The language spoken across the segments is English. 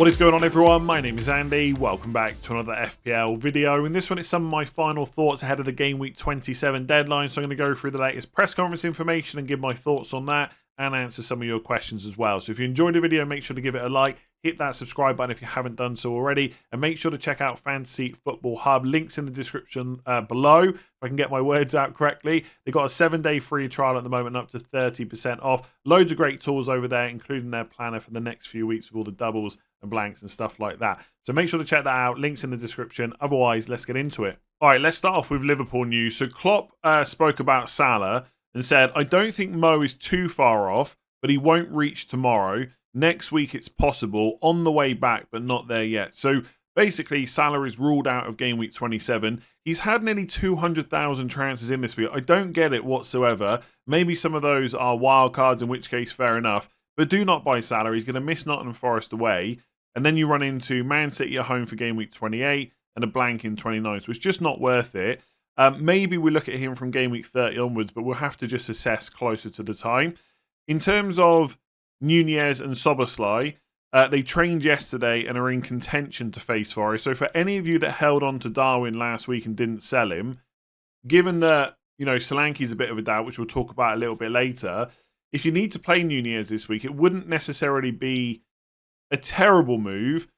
What is going on, everyone? My name is Andy. Welcome back to another FPL video. In this one, it's some of my final thoughts ahead of the Game Week 27 deadline. So I'm going to go through the latest press conference information and give my thoughts on that and answer some of your questions as well. So if you enjoyed the video, make sure to give it a like. Hit that subscribe button if you haven't done so already. And make sure to check out Fantasy Football Hub. Links in the description below, if I can get my words out correctly. They've got a 7-day free trial at the moment, up to 30% off. Loads of great tools over there, including their planner for the next few weeks with all the doubles and blanks and stuff like that. So make sure to check that out. Links in the description. Otherwise, let's get into it. All right, let's start off with Liverpool news. So Klopp spoke about Salah and said, I don't think Mo is too far off, but he won't reach tomorrow. Next week it's possible, on the way back, but not there yet. So basically, Salah is ruled out of Game Week 27. He's had nearly 200,000 transfers in this week. I don't get it whatsoever. Maybe some of those are wildcards, in which case, fair enough. But do not buy Salah. He's going to miss Nottingham Forest away. And then you run into Man City at home for Game Week 28 and a blank in 29. So it's just not worth it. Maybe we look at him from Game Week 30 onwards, but we'll have to just assess closer to the time. In terms of Nunez and Szoboszlai, they trained yesterday and are in contention to face Forest. So for any of you that held on to Darwin last week and didn't sell him, given that, Solanke is a bit of a doubt, which we'll talk about a little bit later, if you need to play Nunez this week, it wouldn't necessarily be a terrible move,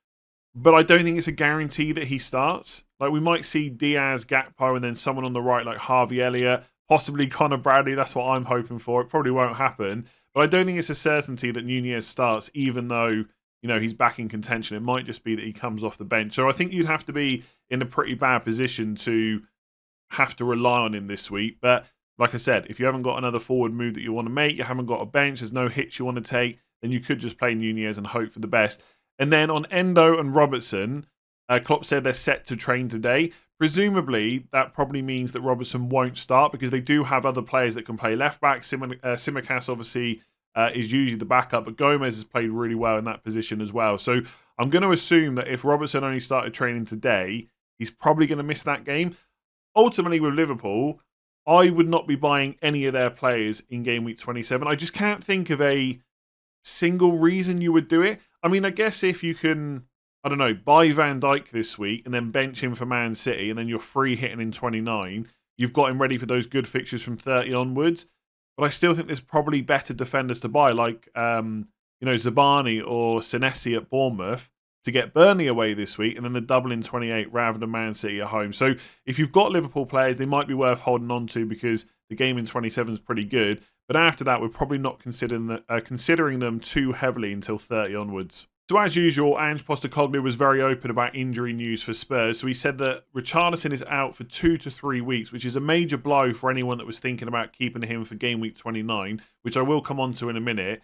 but I don't think it's a guarantee that he starts. Like, we might see Diaz, Gakpo, and then someone on the right like Harvey Elliott, possibly Connor Bradley. That's what I'm hoping for. It probably won't happen. But I don't think it's a certainty that Nunez starts, even though, he's back in contention. It might just be that he comes off the bench. So I think you'd have to be in a pretty bad position to have to rely on him this week. But like I said, if you haven't got another forward move that you want to make, you haven't got a bench, there's no hits you want to take, then you could just play Nunez and hope for the best. And then on Endo and Robertson, Klopp said they're set to train today. Presumably, that probably means that Robertson won't start because they do have other players that can play left back. Tsimikas obviously is usually the backup, but Gomez has played really well in that position as well. So I'm going to assume that if Robertson only started training today, he's probably going to miss that game. Ultimately, with Liverpool, I would not be buying any of their players in Game Week 27. I just can't think of a single reason you would do it. I mean, I guess if you can, buy Van Dijk this week and then bench him for Man City and then you're free hitting in 29, you've got him ready for those good fixtures from 30 onwards. But I still think there's probably better defenders to buy, like, Zabani or Senesi at Bournemouth to get Burnley away this week and then the double in 28 rather than Man City at home. So if you've got Liverpool players, they might be worth holding on to because the game in 27 is pretty good. But after that, we're probably not considering them too heavily until 30 onwards. So as usual, Ange Postecoglou was very open about injury news for Spurs. So he said that Richarlison is out for 2 to 3 weeks, which is a major blow for anyone that was thinking about keeping him for Game Week 29, which I will come on to in a minute.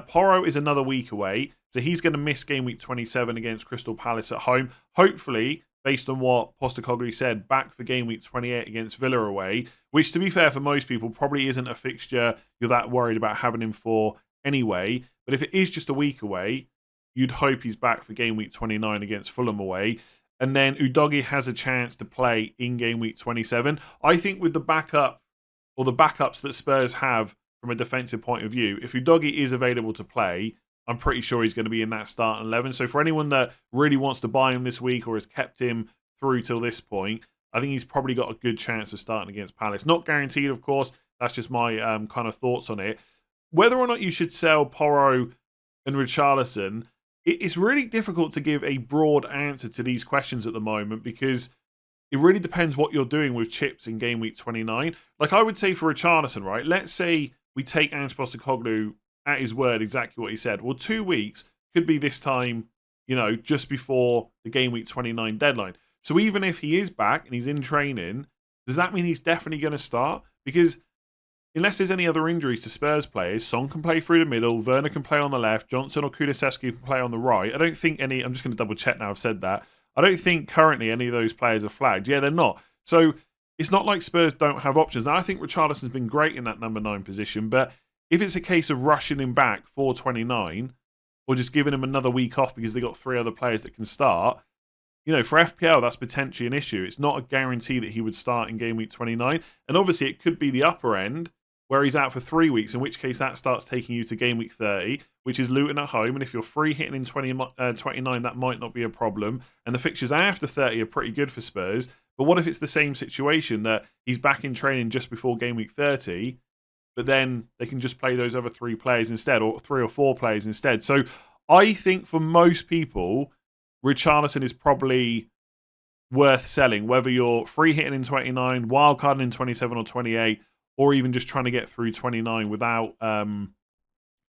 Porro is another week away, so he's going to miss Game Week 27 against Crystal Palace at home. Hopefully, based on what Postecoglou said, back for Game Week 28 against Villa away, which, to be fair, for most people, probably isn't a fixture you're that worried about having him for anyway. But if it is just a week away, you'd hope he's back for Game Week 29 against Fulham away. And then Udogie has a chance to play in Game Week 27. I think with the backup, or the backups that Spurs have from a defensive point of view, if Udogie is available to play, I'm pretty sure he's going to be in that starting 11. So for anyone that really wants to buy him this week or has kept him through till this point, I think he's probably got a good chance of starting against Palace. Not guaranteed, of course. That's just my kind of thoughts on it. Whether or not you should sell Porro and Richarlison, it's really difficult to give a broad answer to these questions at the moment because it really depends what you're doing with chips in Game Week 29. Like I would say for Richarlison, right? Let's say we take Ange Postecoglou at his word, exactly what he said. Well, 2 weeks could be this time, just before the Game Week 29 deadline. So even if he is back and he's in training, does that mean he's definitely going to start? Because unless there's any other injuries to Spurs players, Son can play through the middle, Werner can play on the left, Johnson or Kulusevski can play on the right. I don't think any, I'm just going to double check now I've said that. I don't think currently any of those players are flagged. Yeah, they're not. So it's not like Spurs don't have options. Now, I think Richarlison's been great in that number 9 position, but if it's a case of rushing him back for 29 or just giving him another week off because they got 3 other players that can start, for FPL, that's potentially an issue. It's not a guarantee that he would start in Game Week 29. And obviously, it could be the upper end where he's out for 3 weeks, in which case that starts taking you to game week 30, which is Luton at home. And if you're free hitting in 29, that might not be a problem. And the fixtures after 30 are pretty good for Spurs. But what if it's the same situation that he's back in training just before game week 30, but then they can just play those other 3 players instead, or 3 or 4 players instead? So I think for most people, Richarlison is probably worth selling, whether you're free hitting in 29, wildcarding in 27 or 28, or even just trying to get through 29 without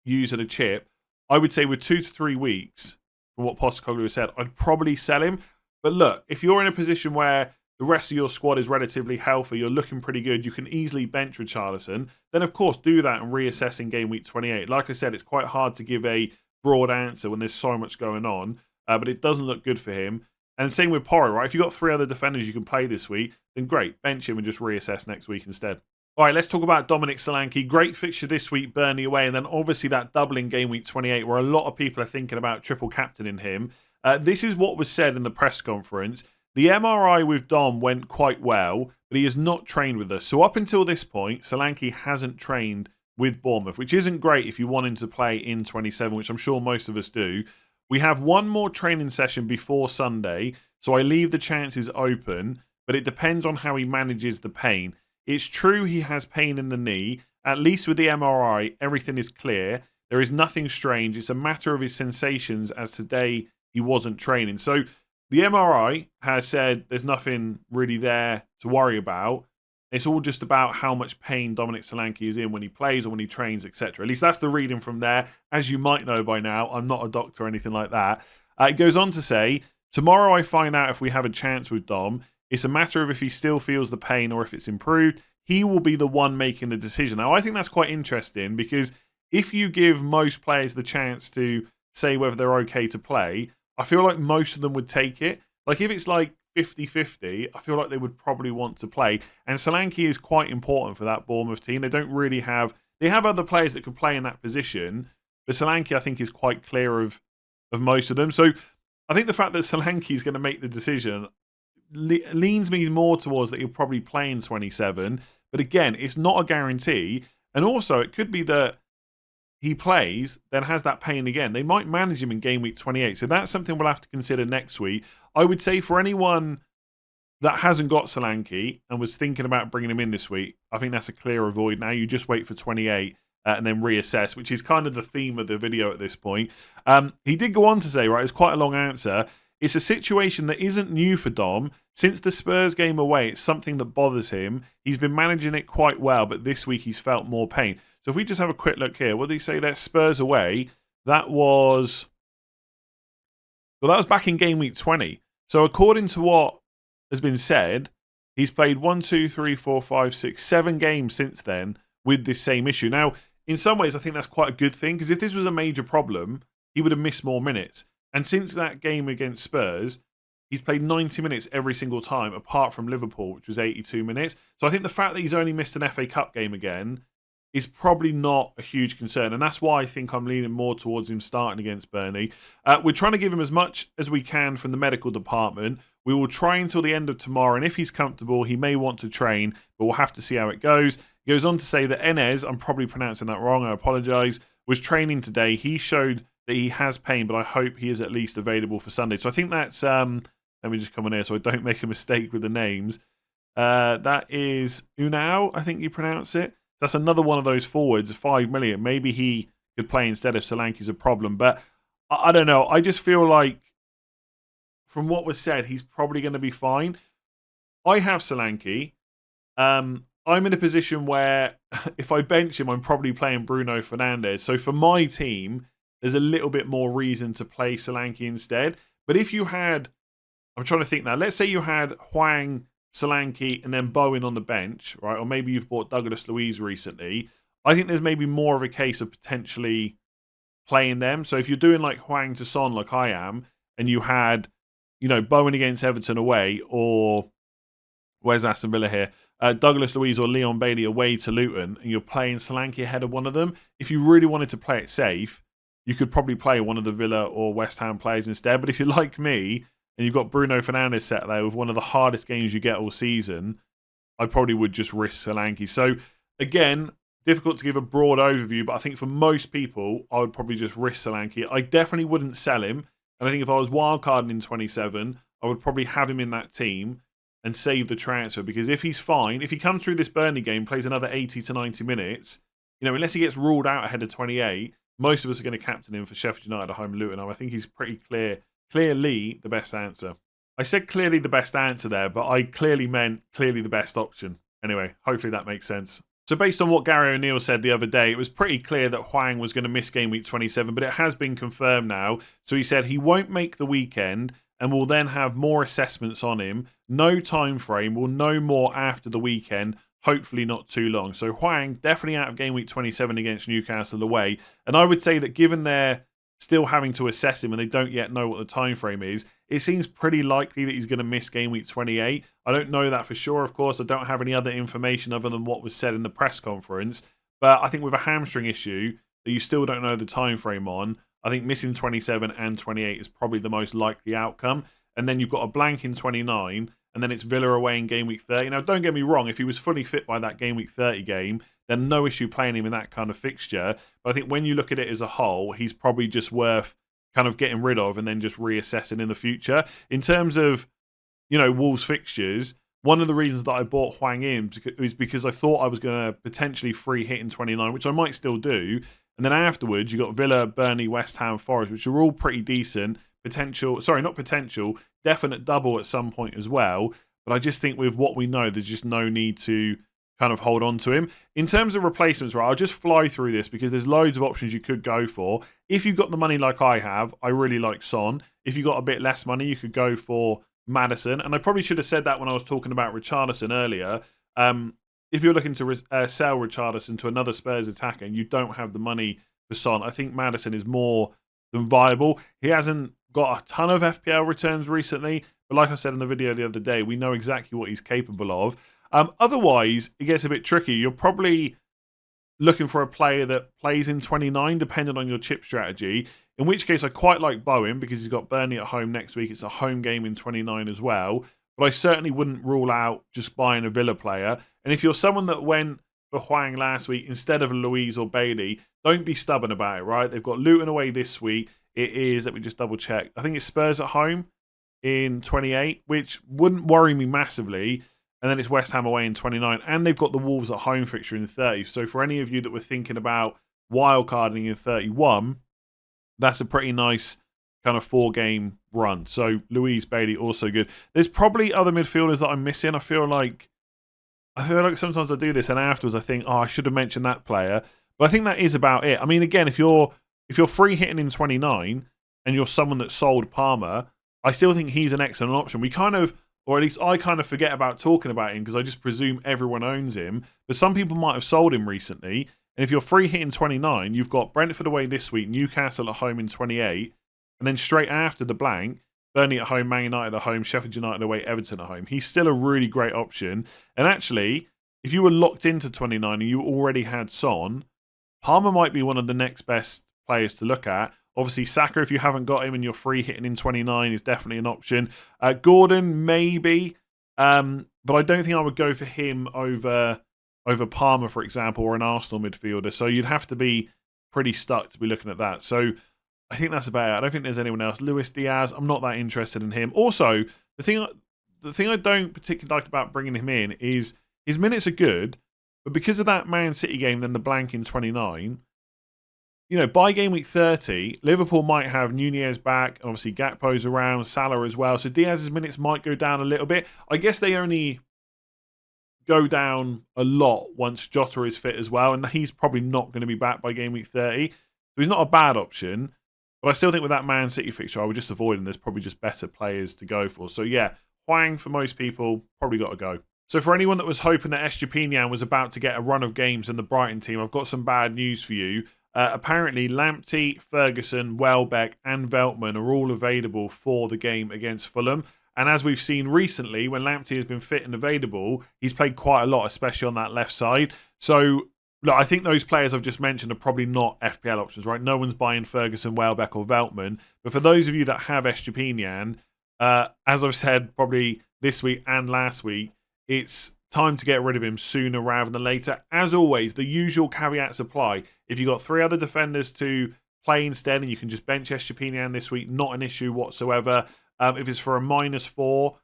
using a chip. I would say with 2 to 3 weeks, from what Postecoglou has said, I'd probably sell him. But look, if you're in a position where the rest of your squad is relatively healthy, you're looking pretty good, you can easily bench Richarlison, then of course do that and reassess in game week 28. Like I said, it's quite hard to give a broad answer when there's so much going on, but it doesn't look good for him. And same with Porro, right? If you've got 3 other defenders you can play this week, then great, bench him and just reassess next week instead. All right, let's talk about Dominic Solanke. Great fixture this week, Burnley away, and then obviously that double in game week 28 where a lot of people are thinking about triple captaining him. This is what was said in the press conference. The MRI with Dom went quite well, but he has not trained with us. So up until this point, Solanke hasn't trained with Bournemouth, which isn't great if you want him to play in 27, which I'm sure most of us do. We have one more training session before Sunday, so I leave the chances open, but it depends on how he manages the pain. It's true he has pain in the knee. At least with the MRI, everything is clear. There is nothing strange. It's a matter of his sensations, as today he wasn't training. So the MRI has said there's nothing really there to worry about. It's all just about how much pain Dominic Solanke is in when he plays or when he trains, etc. At least that's the reading from there. As you might know by now, I'm not a doctor or anything like that. It goes on to say, tomorrow I find out if we have a chance with Dom. It's a matter of if he still feels the pain or if it's improved. He will be the one making the decision. Now, I think that's quite interesting because if you give most players the chance to say whether they're okay to play, I feel like most of them would take it. Like if it's like 50-50, I feel like they would probably want to play. And Solanke is quite important for that Bournemouth team. They don't really have... They have other players that could play in that position, but Solanke, I think, is quite clear of most of them. So I think the fact that Solanke is going to make the decision leans me more towards that he'll probably play in 27. But again, it's not a guarantee. And also, it could be that he plays, then has that pain again. They might manage him in game week 28. So that's something we'll have to consider next week. I would say for anyone that hasn't got Solanke and was thinking about bringing him in this week, I think that's a clear avoid. Now you just wait for 28 and then reassess, which is kind of the theme of the video at this point. He did go on to say, right, it's quite a long answer. It's a situation that isn't new for Dom. Since the Spurs game away, it's something that bothers him. He's been managing it quite well, but this week he's felt more pain. So if we just have a quick look here, what did he say there? Spurs away. That was back in game week 20. So according to what has been said, he's played 7 games since then with this same issue. Now, in some ways, I think that's quite a good thing, because if this was a major problem, he would have missed more minutes. And since that game against Spurs, he's played 90 minutes every single time, apart from Liverpool, which was 82 minutes. So I think the fact that he's only missed an FA Cup game again is probably not a huge concern. And that's why I think I'm leaning more towards him starting against Burnley. We're trying to give him as much as we can from the medical department. We will try until the end of tomorrow. And if he's comfortable, he may want to train, but we'll have to see how it goes. He goes on to say that Enes, I'm probably pronouncing that wrong, I apologise, was training today. He showed that he has pain, but I hope he is at least available for Sunday. So I think that's... let me just come on here so I don't make a mistake with the names. That is Unau, I think you pronounce it. That's another one of those forwards, 5 million. Maybe he could play instead if Solanke's a problem. But I don't know. I just feel like, from what was said, he's probably going to be fine. I have Solanke. I'm in a position where if I bench him, I'm probably playing Bruno Fernandes. So for my team, there's a little bit more reason to play Solanke instead. But if you had... I'm trying to think now. Let's say you had Hwang, Solanke, and then Bowen on the bench, right? Or maybe you've bought Douglas Luiz recently. I think there's maybe more of a case of potentially playing them. So if you're doing like Hwang to Son like I am, and you had, Bowen against Everton away, or where's Aston Villa here? Douglas Luiz or Leon Bailey away to Luton, and you're playing Solanke ahead of one of them. If you really wanted to play it safe, you could probably play one of the Villa or West Ham players instead. But if you're like me, and you've got Bruno Fernandes set there with one of the hardest games you get all season, I probably would just risk Solanke. So, again, difficult to give a broad overview, but I think for most people, I would probably just risk Solanke. I definitely wouldn't sell him. And I think if I was wildcarding in 27, I would probably have him in that team and save the transfer, because if he's fine, if he comes through this Burnley game, plays another 80 to 90 minutes, unless he gets ruled out ahead of 28, most of us are going to captain him for Sheffield United at home Luton. I think he's pretty clearly the best answer. I said clearly the best answer there, but I clearly meant clearly the best option. Anyway, hopefully that makes sense. So based on what Gary O'Neill said the other day, it was pretty clear that Hwang was going to miss game week 27, but it has been confirmed now. So he said he won't make the weekend and will then have more assessments on him. No time frame. We'll know more after the weekend. Hopefully not too long. So Hwang definitely out of game week 27 against Newcastle away. And I would say that given they're still having to assess him and they don't yet know what the time frame is, it seems pretty likely that he's going to miss game week 28. I don't know that for sure, of course. I don't have any other information other than what was said in the press conference. But I think with a hamstring issue that you still don't know the time frame on, I think missing 27 and 28 is probably the most likely outcome. And then you've got a blank in 29, and then it's Villa away in game week 30. Now, don't get me wrong, if he was fully fit by that game week 30 game, then no issue playing him in that kind of fixture. But I think when you look at it as a whole, he's probably just worth kind of getting rid of and then just reassessing in the future. In terms of, Wolves fixtures, one of the reasons that I bought Hwang in is because I thought I was going to potentially free hit in 29, which I might still do. And then afterwards, you got Villa, Burnley, West Ham, Forest, which are all pretty decent. Definite double at some point as well. But I just think with what we know, there's just no need to kind of hold on to him. In terms of replacements, right, I'll just fly through this because there's loads of options you could go for. If you've got the money like I have, I really like Son. If you've got a bit less money, you could go for Maddison. And I probably should have said that when I was talking about Richarlison earlier. If you're looking to sell Richarlison to another Spurs attacker and you don't have the money for Son, I think Maddison is more than viable. He hasn't got a ton of FPL returns recently, but like I said in the video the other day, we know exactly what he's capable of. Otherwise, it gets a bit tricky. You're probably looking for a player that plays in 29, depending on your chip strategy, in which case I quite like Bowen because he's got Burnley at home next week. It's a home game in 29 as well. But I certainly wouldn't rule out just buying a Villa player. And if you're someone that went for Hwang last week instead of Louise or Bailey, don't be stubborn about it, right? They've got Luton away this week. It is, let me just double check. I think it's Spurs at home in 28, which wouldn't worry me massively. And then it's West Ham away in 29. And they've got the Wolves at home fixture in 30. So for any of you that were thinking about wildcarding in 31, that's a pretty nice kind of 4-game run. So Louise, Bailey, also good. There's probably other midfielders that I'm missing. I feel like sometimes I do this and afterwards I think, I should have mentioned that player. But I think that is about it. I mean, again, if you're free hitting in 29 and you're someone that sold Palmer, I still think he's an excellent option. We kind of, or at least I kind of forget about talking about him because I just presume everyone owns him. But some people might have sold him recently. And if you're free hitting 29, you've got Brentford away this week, Newcastle at home in 28, and then straight after the blank, Burnley at home, Man United at home, Sheffield United away, Everton at home. He's still a really great option. And actually, if you were locked into 29 and you already had Son, Palmer might be one of the next best players to look at. Obviously, Saka, if you haven't got him and you're free hitting in 29, is definitely an option. Gordon, maybe. But I don't think I would go for him over Palmer, for example, or an Arsenal midfielder. So you'd have to be pretty stuck to be looking at that. So I think that's about it. I don't think there's anyone else. Luis Diaz, I'm not that interested in him. Also, the thing I don't particularly like about bringing him in is his minutes are good, but because of that Man City game, then the blank in 29, by game week 30, Liverpool might have Nunez back. Obviously, Gakpo's around, Salah as well. So Diaz's minutes might go down a little bit. I guess they only go down a lot once Jota is fit as well, and he's probably not going to be back by game week 30. So he's not a bad option, but I still think with that Man City fixture, I would just avoid him. There's probably just better players to go for. So yeah, Hwang for most people, probably got to go. So for anyone that was hoping that Estepinian was about to get a run of games in the Brighton team, I've got some bad news for you. Apparently, Lamptey, Ferguson, Welbeck and Veltman are all available for the game against Fulham. And as we've seen recently, when Lamptey has been fit and available, he's played quite a lot, especially on that left side. So look, I think those players I've just mentioned are probably not FPL options, right? No one's buying Ferguson, Welbeck or Veltman. But for those of you that have Estepinian, as I've said probably this week and last week, it's time to get rid of him sooner rather than later. As always, the usual caveats apply. If you've got 3 other defenders to play instead and you can just bench Estepinian this week, not an issue whatsoever. If it's for a -4,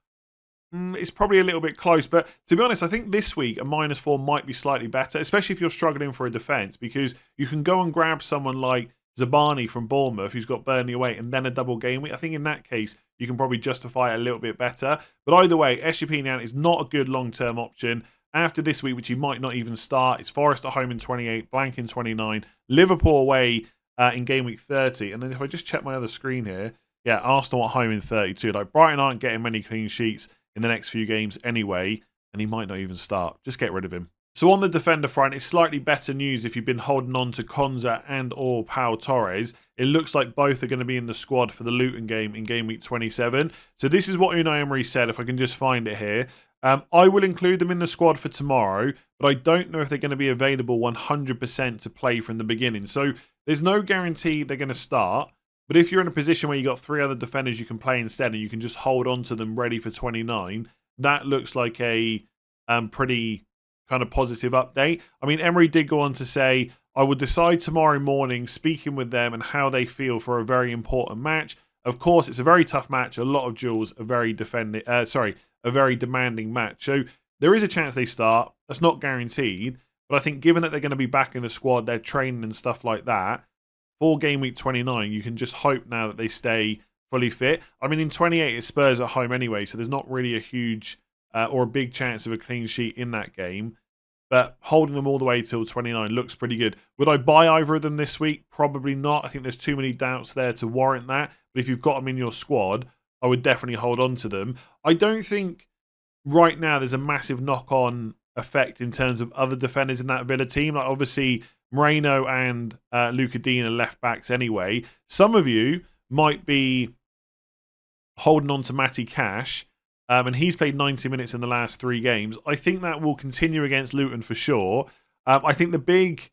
it's probably a little bit close. But to be honest, I think this week a -4 might be slightly better, especially if you're struggling for a defence, because you can go and grab someone like Zabani from Bournemouth, who's got Burnley away, and then a double game week. I think in that case, you can probably justify it a little bit better. But either way, Estepinian is not a good long-term option. After this week, which he might not even start, it's Forest at home in 28, blank in 29, Liverpool away in game week 30. And then if I just check my other screen here, yeah, Arsenal at home in 32. Like, Brighton aren't getting many clean sheets in the next few games anyway, and he might not even start. Just get rid of him. So on the defender front, it's slightly better news if you've been holding on to Konza and or Pau Torres. It looks like both are going to be in the squad for the Luton game in game week 27. So this is what Unai Emery said, if I can just find it here. I will include them in the squad for tomorrow, but I don't know if they're going to be available 100% to play from the beginning. So there's no guarantee they're going to start. But if you're in a position where you've got 3 other defenders you can play instead and you can just hold on to them ready for 29, that looks like a pretty kind of positive update. I mean, Emery did go on to say, I will decide tomorrow morning, speaking with them and how they feel for a very important match. Of course, it's a very tough match. A lot of duels, a very demanding match. So there is a chance they start. That's not guaranteed. But I think given that they're going to be back in the squad, they're training and stuff like that, for game week 29, you can just hope now that they stay fully fit. I mean, in 28, it's Spurs at home anyway, so there's not really a huge or a big chance of a clean sheet in that game. But holding them all the way till 29 looks pretty good. Would I buy either of them this week? Probably not. I think there's too many doubts there to warrant that. But if you've got them in your squad, I would definitely hold on to them. I don't think right now there's a massive knock-on effect in terms of other defenders in that Villa team. Like, obviously, Moreno and Luca Dean are left backs anyway. Some of you might be holding on to Matty Cash, and he's played 90 minutes in the last 3 games. I think that will continue against Luton for sure. I think the big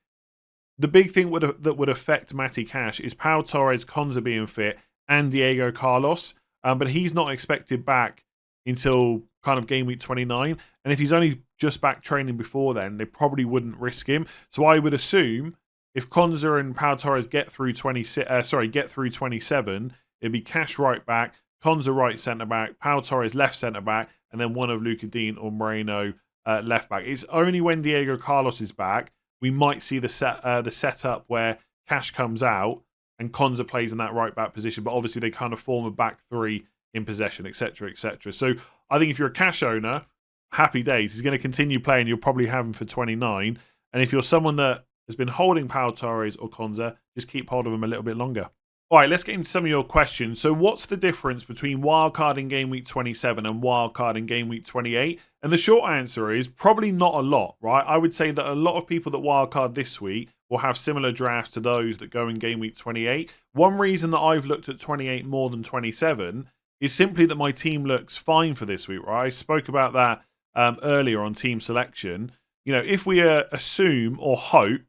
thing that would affect Matty Cash is Pau Torres, Konza being fit, and Diego Carlos. But he's not expected back until kind of game week 29. And if he's only just back training before then, they probably wouldn't risk him. So I would assume if Konza and Pau Torres get through 27, it'd be Cash right back, Konza right centre back, Pau Torres left centre back, and then one of Luca Dean or Moreno left back. It's only when Diego Carlos is back we might see the setup where Cash comes out and Konza plays in that right back position. But obviously they kind of form a back 3 in possession, etc., etc. So I think if you're a Cash owner, happy days. He's going to continue playing. You'll probably have him for 29. And if you're someone that has been holding Pau Torres or Konza, just keep hold of him a little bit longer. All right, let's get into some of your questions. So what's the difference between wildcard in game week 27 and wildcard in game week 28? And the short answer is probably not a lot, right? I would say that a lot of people that wildcard this week will have similar drafts to those that go in game week 28. One reason that I've looked at 28 more than 27 is simply that my team looks fine for this week, right? I spoke about that earlier on team selection. You know, if we assume or hope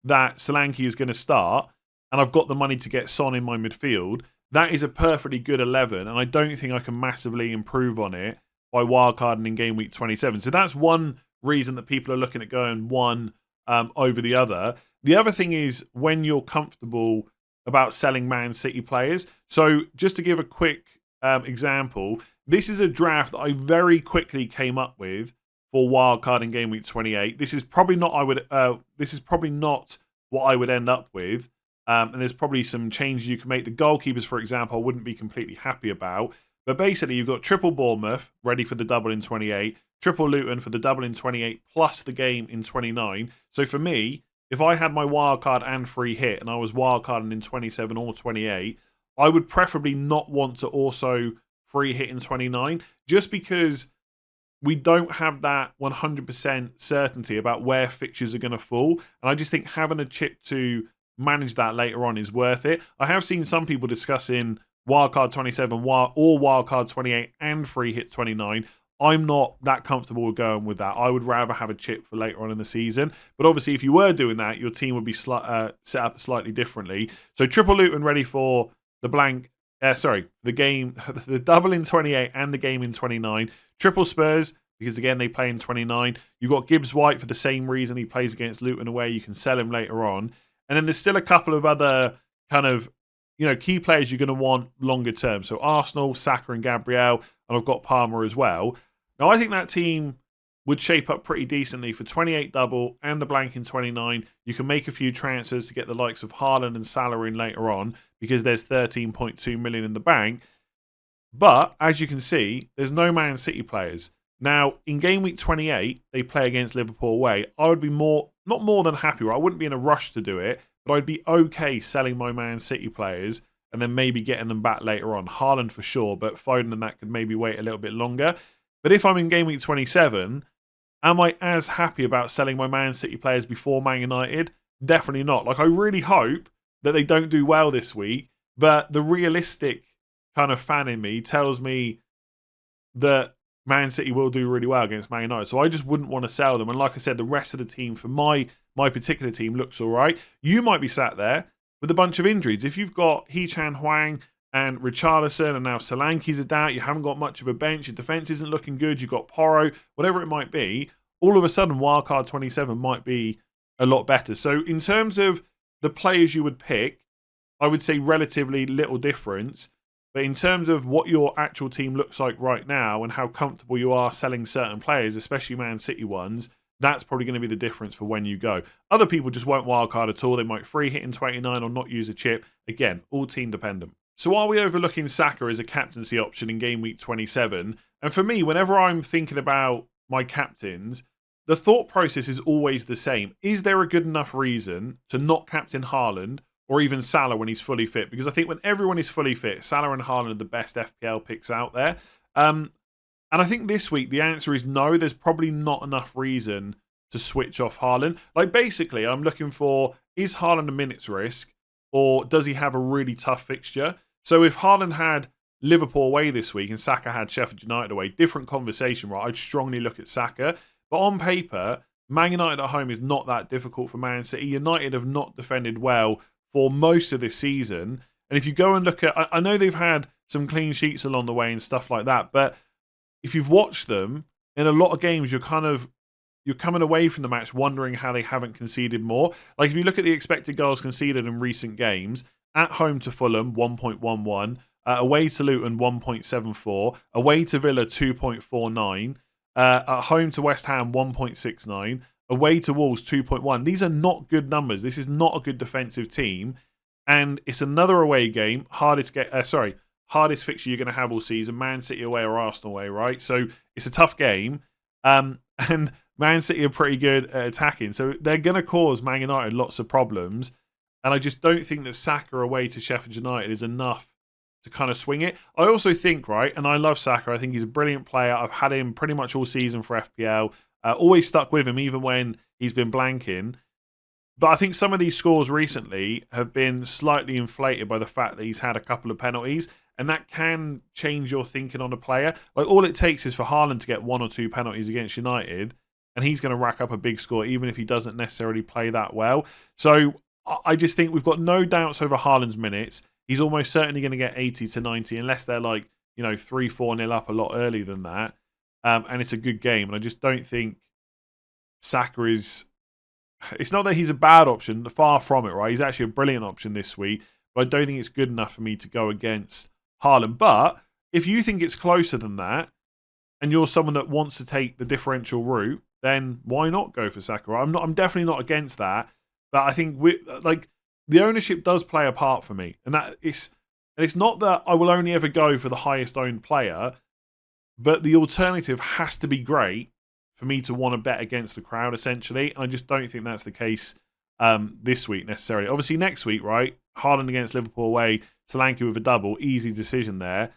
that Solanke is going to start, and I've got the money to get Son in my midfield, that is a perfectly good 11, and I don't think I can massively improve on it by wildcarding in game week 27. So that's one reason that people are looking at going one over the other. The other thing is when you're comfortable about selling Man City players. So just to give a quick example, this is a draft that I very quickly came up with for wildcard in game week 28. This is probably not what I would end up with. And there's probably some changes you can make. The goalkeepers, for example, I wouldn't be completely happy about. But basically, you've got triple Bournemouth ready for the double in 28, triple Luton for the double in 28, plus the game in 29. So for me, if I had my wildcard and free hit, and I was wildcarding in 27 or 28, I would preferably not want to also free hit in 29, just because we don't have that 100% certainty about where fixtures are going to fall. And I just think having a chip to manage that later on is worth it. I have seen some people discussing wildcard 27 or wildcard 28 and free hit 29. I'm not that comfortable with going with that. I would rather have a chip for later on in the season. But obviously, if you were doing that, your team would be set up slightly differently. So triple Luton ready for the the game, the double in 28 and the game in 29. Triple Spurs, because again, they play in 29. You've got Gibbs White for the same reason. He plays against Luton away. You can sell him later on. And then there's still a couple of other kind of, key players you're going to want longer term. So Arsenal, Saka and Gabriel, and I've got Palmer as well. Now, I think that team would shape up pretty decently for 28 double and the blank in 29. You can make a few transfers to get the likes of Haaland and Salah in later on because there's 13.2 million in the bank. But as you can see, there's no Man City players. Now, in game week 28, they play against Liverpool away. I would be not more than happy, right? I wouldn't be in a rush to do it, but I'd be okay selling my Man City players and then maybe getting them back later on. Haaland for sure, but Foden and that could maybe wait a little bit longer. But if I'm in game week 27, am I as happy about selling my Man City players before Man United? Definitely not. Like, I really hope that they don't do well this week, but the realistic kind of fan in me tells me that Man City will do really well against Man United. So I just wouldn't want to sell them. And like I said, the rest of the team for my particular team looks all right. You might be sat there with a bunch of injuries. If you've got Hwang and Richarlison and now Solanke's a doubt, you haven't got much of a bench, your defence isn't looking good, you've got Porro, whatever it might be, all of a sudden Wildcard 27 might be a lot better. So in terms of the players you would pick, I would say relatively little difference. But in terms of what your actual team looks like right now and how comfortable you are selling certain players, especially Man City ones, that's probably going to be the difference for when you go. Other people just won't wildcard at all. They might free hit in 29 or not use a chip. Again, all team dependent. So are we overlooking Saka as a captaincy option in game week 27? And for me, whenever I'm thinking about my captains, the thought process is always the same. Is there a good enough reason to not captain Haaland or even Salah when he's fully fit? Because I think when everyone is fully fit, Salah and Haaland are the best FPL picks out there. And I think this week the answer is no. There's probably not enough reason to switch off Haaland. Like, basically, I'm looking for, is Haaland a minutes risk or does he have a really tough fixture? So if Haaland had Liverpool away this week and Saka had Sheffield United away, different conversation, right? I'd strongly look at Saka. But on paper, Man United at home is not that difficult for Man City. United have not defended well for most of this season. And if you go and look at, I know they've had some clean sheets along the way and stuff like that, but if you've watched them, in a lot of games, you're coming away from the match wondering how they haven't conceded more. Like, if you look at the expected goals conceded in recent games, at home to Fulham, 1.11, away to Luton, 1.74, away to Villa, 2.49, at home to West Ham, 1.69, away to Wolves, 2.1. These are not good numbers. This is not a good defensive team. And it's another away game. Hardest fixture you're going to have all season. Man City away or Arsenal away, right? So it's a tough game. And Man City are pretty good at attacking. So they're going to cause Man United lots of problems. And I just don't think that Saka away to Sheffield United is enough to kind of swing it. I also think, right, and I love Saka. I think he's a brilliant player. I've had him pretty much all season for FPL. Always stuck with him, even when he's been blanking. But I think some of these scores recently have been slightly inflated by the fact that he's had a couple of penalties. And that can change your thinking on a player. Like, all it takes is for Haaland to get 1 or 2 penalties against United, and he's going to rack up a big score, even if he doesn't necessarily play that well. So I just think we've got no doubts over Haaland's minutes. He's almost certainly going to get 80 to 90, unless they're like, 3-4-0 up a lot earlier than that. And it's a good game. And I just don't think Saka is... It's not that he's a bad option, far from it, right? He's actually a brilliant option this week. But I don't think it's good enough for me to go against Haaland. But if you think it's closer than that, and you're someone that wants to take the differential route, then why not go for Saka? I'm definitely not against that. But I think the ownership does play a part for me. And it's not that I will only ever go for the highest owned player, but the alternative has to be great for me to want to bet against the crowd, essentially. And I just don't think that's the case this week necessarily. Obviously, next week, right? Haaland against Liverpool away, Solanke with a double, easy decision there.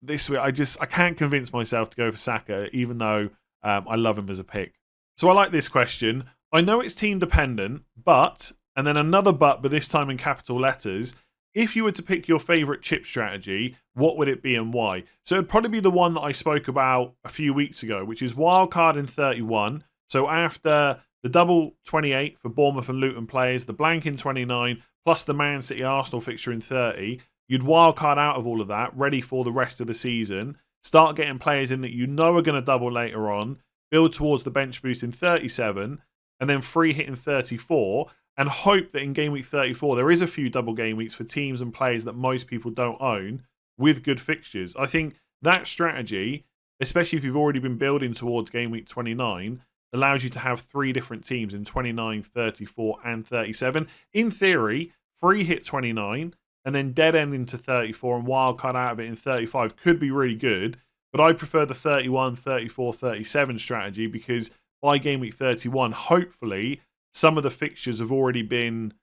This week, I can't convince myself to go for Saka, even though I love him as a pick. So I like this question. I know it's team dependent, but, and then another but this time in capital letters, if you were to pick your favourite chip strategy, what would it be and why? So it'd probably be the one that I spoke about a few weeks ago, which is wildcard in 31. So after the double 28 for Bournemouth and Luton players, the blank in 29, plus the Man City Arsenal fixture in 30, you'd wildcard out of all of that, ready for the rest of the season. start getting players in that you know are going to double later on, build towards the bench boost in 37, and then free hit in 34, and hope that in game week 34 there is a few double game weeks for teams and players that most people don't own with good fixtures. I think that strategy, especially if you've already been building towards game week 29, allows you to have 3 different teams in 29, 34, and 37. In theory, free hit 29 and then dead end into 34 and wildcard out of it in 35 could be really good, but I prefer the 31, 34, 37 strategy because by game week 31, hopefully, some of the fixtures have already been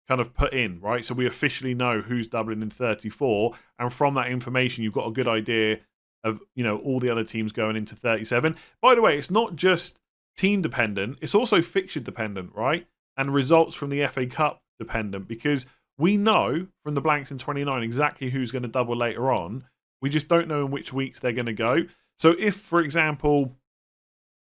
kind of put in, right? So we officially know who's doubling in 34, and from that information, you've got a good idea of, all the other teams going into 37. By the way, it's not just team dependent, it's also fixture dependent, right? And results from the FA Cup dependent, because we know from the blanks in 29 exactly who's going to double later on. We just don't know in which weeks they're going to go. So if, for example,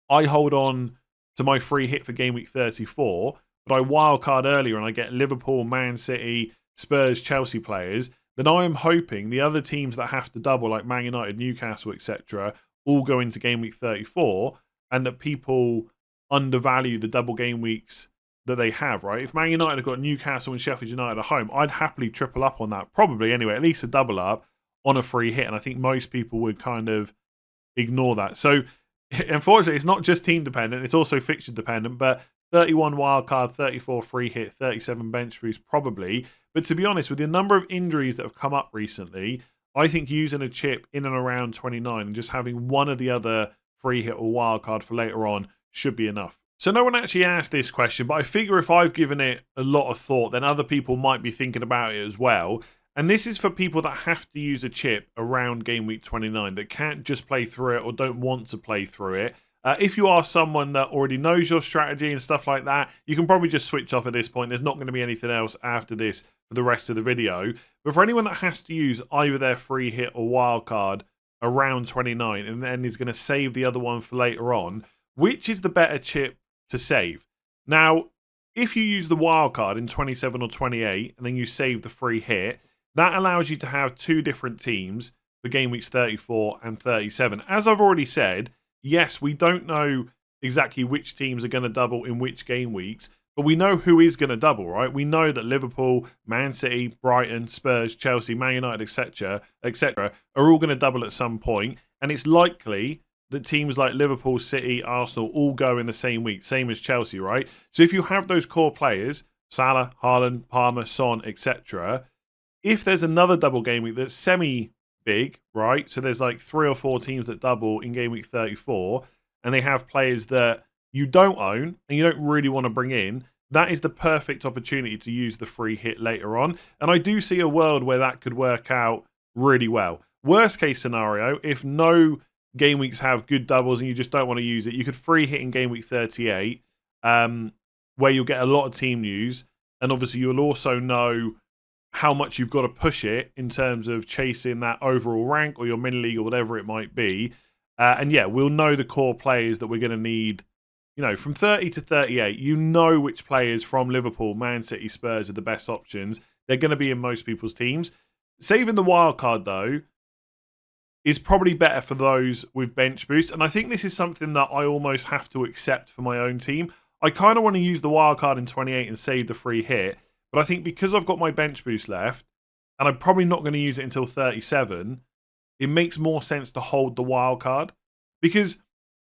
I hold on to my free hit for game week 34, but I wildcard earlier and I get Liverpool, Man City, Spurs, Chelsea players, then I am hoping the other teams that have to double, like Man United, Newcastle, etc., all go into game week 34, and that people undervalue the double game weeks that they have, right? If Man United have got Newcastle and Sheffield United at home, I'd happily triple up on that, probably anyway, at least a double up on a free hit, and I think most people would kind of ignore that. So unfortunately, it's not just team dependent, it's also fixture dependent, but 31 wildcard, 34 free hit, 37 bench boost probably. But to be honest, with the number of injuries that have come up recently, I think using a chip in and around 29 and just having one of the other free hit or wildcard for later on should be enough. So no one actually asked this question, but I figure if I've given it a lot of thought, then other people might be thinking about it as well. And this is for people that have to use a chip around game week 29, that can't just play through it or don't want to play through it. If you are someone that already knows your strategy and stuff like that, you can probably just switch off at this point. There's not going to be anything else after this for the rest of the video. But for anyone that has to use either their free hit or wildcard around 29 and then is going to save the other one for later on, which is the better chip to save? Now, if you use the wildcard in 27 or 28 and then you save the free hit, that allows you to have 2 different teams for game weeks 34 and 37. As I've already said, yes, we don't know exactly which teams are going to double in which game weeks, but we know who is going to double, right? We know that Liverpool, Man City, Brighton, Spurs, Chelsea, Man United, etc., are all going to double at some point, and it's likely that teams like Liverpool, City, Arsenal all go in the same week, same as Chelsea, right? So if you have those core players, Salah, Haaland, Palmer, Son, etc., if there's another double game week that's semi-big, right? So there's like 3 or 4 teams that double in game week 34, and they have players that you don't own and you don't really want to bring in, that is the perfect opportunity to use the free hit later on. And I do see a world where that could work out really well. Worst case scenario, if no game weeks have good doubles and you just don't want to use it, you could free hit in game week 38, where you'll get a lot of team news, and obviously you'll also know how much you've got to push it in terms of chasing that overall rank or your mini league or whatever it might be. And yeah, we'll know the core players that we're going to need, from 30 to 38. You know which players from Liverpool, Man City, Spurs are the best options. They're going to be in most people's teams. Saving the wild card, though, is probably better for those with bench boost. And I think this is something that I almost have to accept for my own team. I kind of want to use the wild card in 28 and save the free hit. But I think because I've got my bench boost left, and I'm probably not going to use it until 37, it makes more sense to hold the wild card. Because,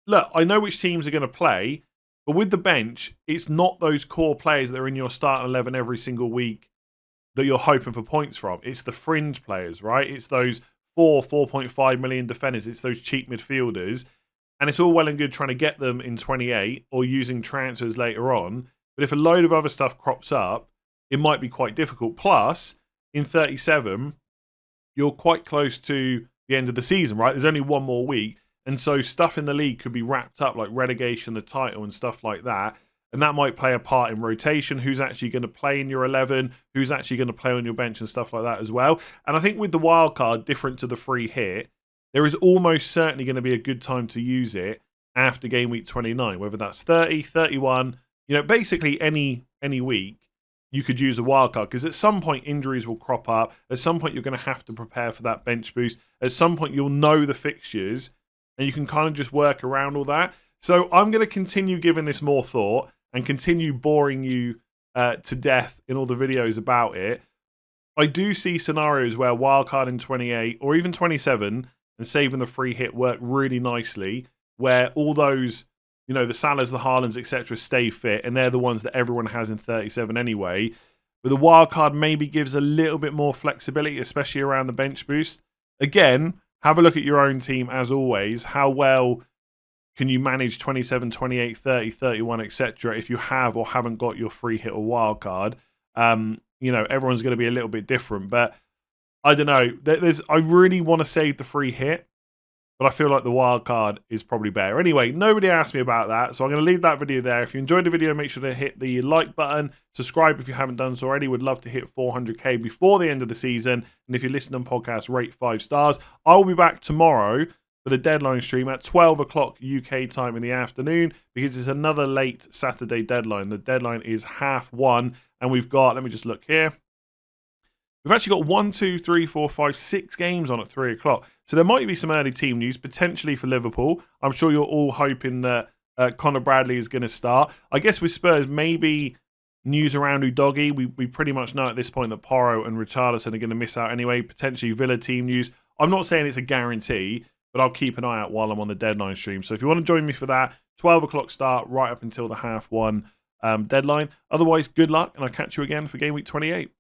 look, I know which teams are going to play, but with the bench, it's not those core players that are in your starting 11 every single week that you're hoping for points from. It's the fringe players, right? It's those 4.5 million defenders. It's those cheap midfielders. And it's all well and good trying to get them in 28 or using transfers later on. But if a load of other stuff crops up, it might be quite difficult. Plus, in 37, you're quite close to the end of the season, right? There's only one more week. And so stuff in the league could be wrapped up, like relegation, the title and stuff like that. And that might play a part in rotation. Who's actually going to play in your 11? Who's actually going to play on your bench and stuff like that as well. And I think with the wild card, different to the free hit, there is almost certainly going to be a good time to use it after game week 29, whether that's 30, 31, basically any week. you could use a wildcard, because at some point injuries will crop up. At some point you're going to have to prepare for that bench boost. At some point you'll know the fixtures and you can kind of just work around all that. So I'm going to continue giving this more thought and continue boring you to death in all the videos about it. I do see scenarios where wildcard in 28 or even 27 and saving the free hit work really nicely, where all those, the Salahs, the Haalands, etc. stay fit, and they're the ones that everyone has in 37 anyway. But the wild card maybe gives a little bit more flexibility, especially around the bench boost. Again, have a look at your own team as always. How well can you manage 27, 28, 30, 31, etc. if you have or haven't got your free hit or wild card? Everyone's going to be a little bit different, but I don't know. I really want to save the free hit, but I feel like the wild card is probably better. Anyway, nobody asked me about that, so I'm going to leave that video there. If you enjoyed the video, make sure to hit the like button. Subscribe if you haven't done so already. Would love to hit 400k before the end of the season. And if you listen on podcasts, rate 5 stars. I will be back tomorrow for the deadline stream at 12 o'clock UK time in the afternoon, because it's another late Saturday deadline. The deadline is 1:30, and we've got, let me just look here. We've actually got 1, 2, 3, 4, 5, 6 games on at 3 o'clock. So there might be some early team news, potentially for Liverpool. I'm sure you're all hoping that Conor Bradley is going to start. I guess with Spurs, maybe news around Udogie. We pretty much know at this point that Porro and Richarlison are going to miss out anyway. Potentially Villa team news. I'm not saying it's a guarantee, but I'll keep an eye out while I'm on the deadline stream. So if you want to join me for that, 12 o'clock start right up until the 1:30 deadline. Otherwise, good luck, and I'll catch you again for Game Week 28.